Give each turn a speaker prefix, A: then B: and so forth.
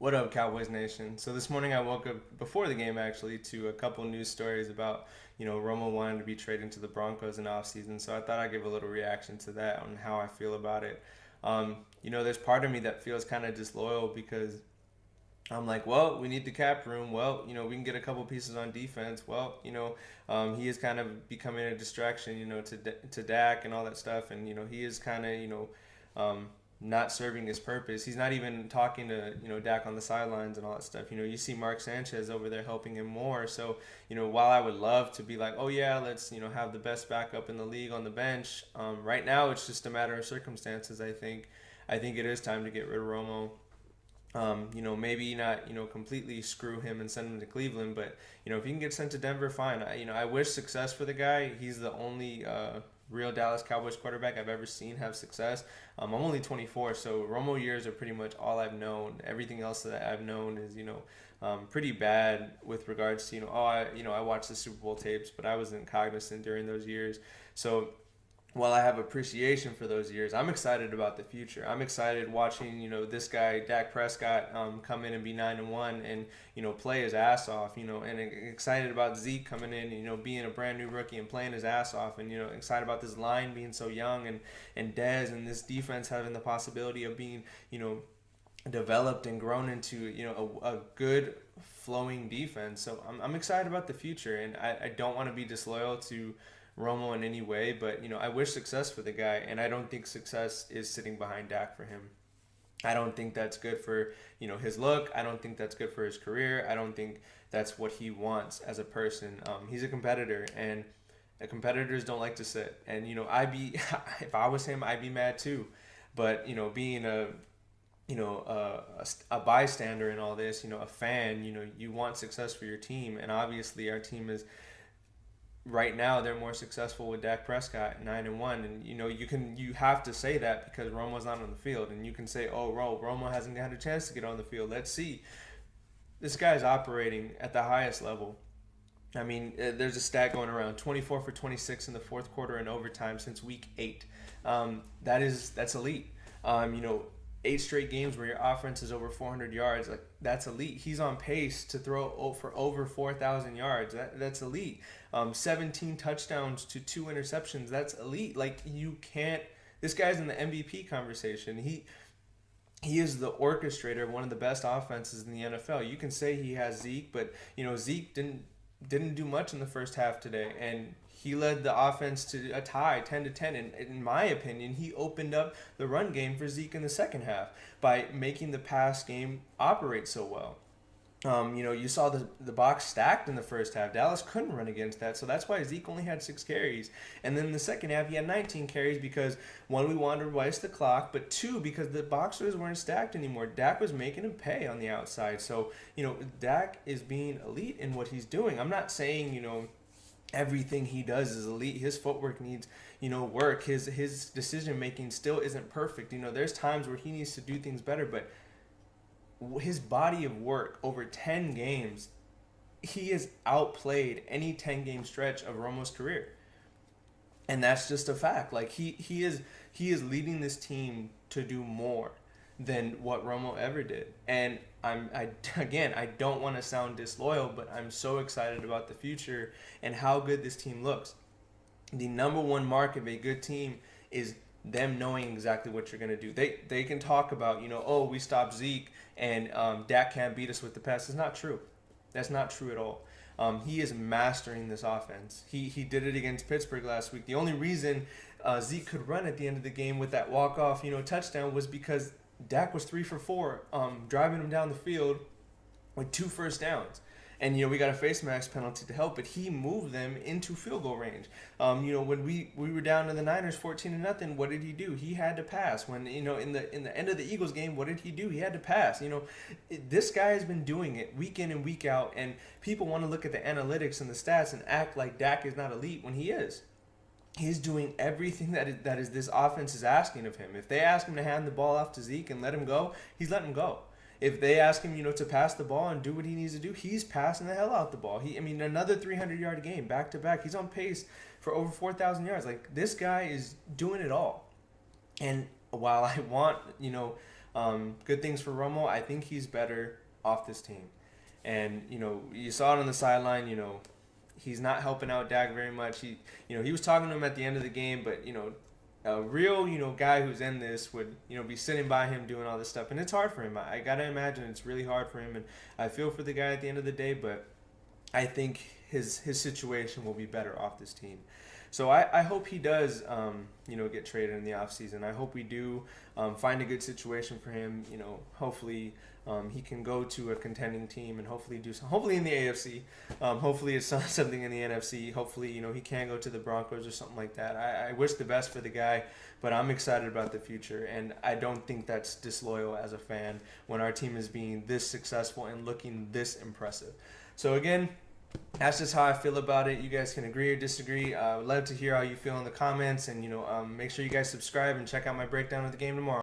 A: What up, Cowboys Nation? So this morning I woke up before the game actually to a couple news stories about, Romo wanting to be traded to the Broncos in offseason. So I thought I'd give a little reaction to that on how I feel about it. There's part of me that feels kind of disloyal because I'm like, well, we need the cap room. Well, we can get a couple pieces on defense. Well, he is kind of becoming a distraction, to Dak and all that stuff. And, he is kind of, not serving his purpose. He's not even talking to, Dak on the sidelines and all that stuff. You see Mark Sanchez over there helping him more. So, while I would love to be like, oh, yeah, let's, have the best backup in the league on the bench, right now it's just a matter of circumstances, I think. I think it is time to get rid of Romo. Maybe not, completely screw him and send him to Cleveland, but, if he can get sent to Denver, fine. I wish success for the guy. He's the only real Dallas Cowboys quarterback I've ever seen have success. I'm only 24, so Romo years are pretty much all I've known. Everything else that I've known is, pretty bad with regards to, I watched the Super Bowl tapes, but I wasn't cognizant during those years. So while I have appreciation for those years, I'm excited about the future. I'm excited watching, this guy Dak Prescott come in and be 9-1 and play his ass off. And excited about Zeke coming in, being a brand new rookie and playing his ass off, and excited about this line being so young and Dez and this defense having the possibility of being developed and grown into a good flowing defense. So I'm excited about the future, and I don't want to be disloyal to Romo in any way, but I wish success for the guy, and I don't think success is sitting behind Dak for him. I don't think that's good for his look. I don't think that's good for his career. I don't think that's what he wants as a person. He's a competitor, and competitors don't like to sit. And I'd be if I was him, I'd be mad too. But being a bystander in all this, a fan, you want success for your team, and obviously our team is right now they're more successful with Dak Prescott 9-1, and you have to say that because Romo's not on the field, and you can say, oh, Romo hasn't had a chance to get on the field. Let's see, this guy's operating at the highest level. I mean, there's a stat going around: 24 for 26 in the fourth quarter and overtime since week 8. That's elite. 8 straight games where your offense is over 400 yards, like that's elite. He's on pace to throw for over 4,000 yards. That's elite. 17 touchdowns to 2 interceptions. That's elite. Like you can't. This guy's in the MVP conversation. He is the orchestrator of one of the best offenses in the NFL. You can say he has Zeke, but Zeke didn't do much in the first half today, and he led the offense to a tie, 10-10. And in my opinion, he opened up the run game for Zeke in the second half by making the pass game operate so well. You saw the box stacked in the first half. Dallas couldn't run against that, so that's why Zeke only had 6 carries. And then in the second half, he had 19 carries because, one, we wanted to waste the clock, but 2, because the boxers weren't stacked anymore. Dak was making him pay on the outside. So, Dak is being elite in what he's doing. I'm not saying, everything he does is elite. His footwork needs, work. His decision making still isn't perfect. There's times where he needs to do things better, but his body of work over 10 games, he has outplayed any 10-game stretch of Romo's career. And that's just a fact. Like he is leading this team to do more than what Romo ever did. And I don't want to sound disloyal, but I'm so excited about the future and how good this team looks. The number one mark of a good team is them knowing exactly what you're going to do. They can talk about, oh, we stopped Zeke and Dak can't beat us with the pass. It's not true. That's not true at all. He is mastering this offense. He did it against Pittsburgh last week. The only reason Zeke could run at the end of the game with that walk-off, touchdown was because Dak was 3 for 4, driving him down the field with 2 first downs. And, we got a face mask penalty to help, but he moved them into field goal range. When we were down to the Niners 14-0, what did he do? He had to pass. When, in the end of the Eagles game, what did he do? He had to pass. This guy has been doing it week in and week out, and people want to look at the analytics and the stats and act like Dak is not elite when he is. He's doing everything that is this offense is asking of him. If they ask him to hand the ball off to Zeke and let him go, he's letting him go. If they ask him, to pass the ball and do what he needs to do, he's passing the hell out the ball. Another 300-yard game, back to back. He's on pace for over 4,000 yards. Like, this guy is doing it all. And while I want, Good things for Romo. I think he's better off this team. And, you saw it on the sideline, he's not helping out Dak very much. He was talking to him at the end of the game, but, a real, guy who's in this would, be sitting by him doing all this stuff. And it's hard for him. I got to imagine it's really hard for him. And I feel for the guy at the end of the day, but I think his situation will be better off this team. So I hope he does, get traded in the offseason. I hope we do find a good situation for him. Hopefully he can go to a contending team and hopefully do some. Hopefully in the AFC. Hopefully it's something in the NFC. Hopefully, he can go to the Broncos or something like that. I wish the best for the guy, but I'm excited about the future. And I don't think that's disloyal as a fan when our team is being this successful and looking this impressive. So again, that's just how I feel about it. You guys can agree or disagree. I would love to hear how you feel in the comments, and make sure you guys subscribe and check out my breakdown of the game tomorrow.